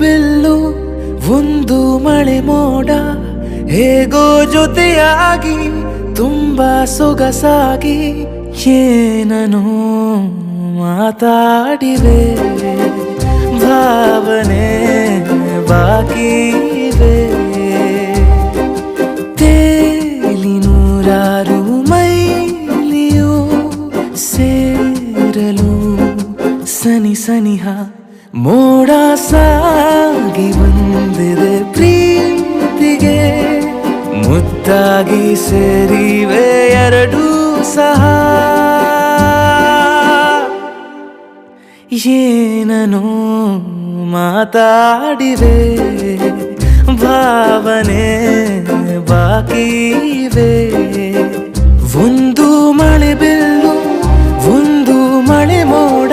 bill ಒಂದು ಮಳೆ ಮೋಡ ಹೇಗೋ ಜೊತೆಯಾಗಿ ತುಂಬಾ ಸೊಗಸಾಗಿ ಏನನೋ ಮಾತಾಡಿವೆ ಭಾವನೆ ಬಾಕಿ ಇವೆ ತೇಲಿ ನೂರಾರು ಮೈಲಿಯೋ ಸೇರಲು ಸನಿ ಸನಿಹ ಮೋಡ ಸಾಗಿ ಬಂದಿದೆ ಪ್ರೀತಿಗೆ ಮುದ್ದಾಗಿ ಸೇರಿವೆ ಎರಡೂ ಸಹ ಏನನೋ ಮಾತಾಡಿವೆ ಭಾವನೆ ಬಾಕಿ ಇವೆ ಒಂದು ಮಳೆ ಬಿಲ್ಲು ಒಂದು ಮಳೆ ಮೋಡ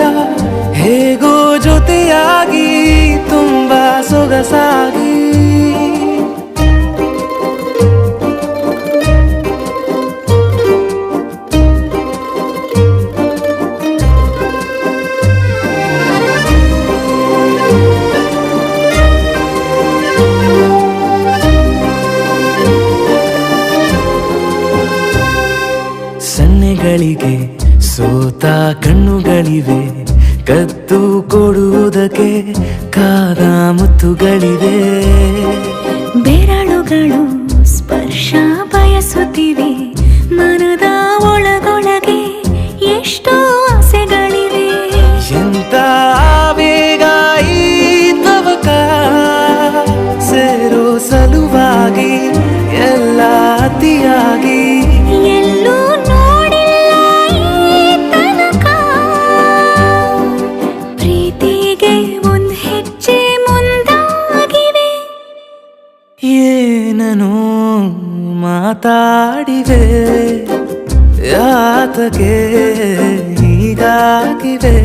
ಹೇಗೋ ಜೊತೆಯಾಗಿ ತುಂಬಾ ಸೊಗಸಾಗಿ ಸನ್ನೆಗಳಿಗೆ ಸೋತ ಕಣ್ಣುಗಳಿವೆ ಕದ್ದು ಕೊಡುವುದಕ್ಕೆ ಕಾದ ಮುತ್ತುಗಳಿವೆ ಬೆರಳುಗಳು ಸ್ಪರ್ಶ ಬಯಸುತ್ತಿವೆ ಮನದ ಒಳಗೊಳಗೆ ಎಷ್ಟೋ ಆಸೆಗಳಿವೆ ಎಂತ ಆವೇಗ ಈ ತವಕ ಸೇರೋ ಸಲುವಾಗಿ ಎಲ್ಲ ಅತಿಯಾಗಿ ಎಲ್ಲೂ ನೋಡಿಲ್ಲ ಈ ತನಕ ಪ್ರೀತಿಗೆ ಒಂದ್ ಹೆಜ್ಜೆ ಮುಂದಾಗಿವೆ ಏನನೋ ಮಾತಾಡಿವೆ ಯಾತಕ್ಕೆ ಹೀಗಾಗಿವೆ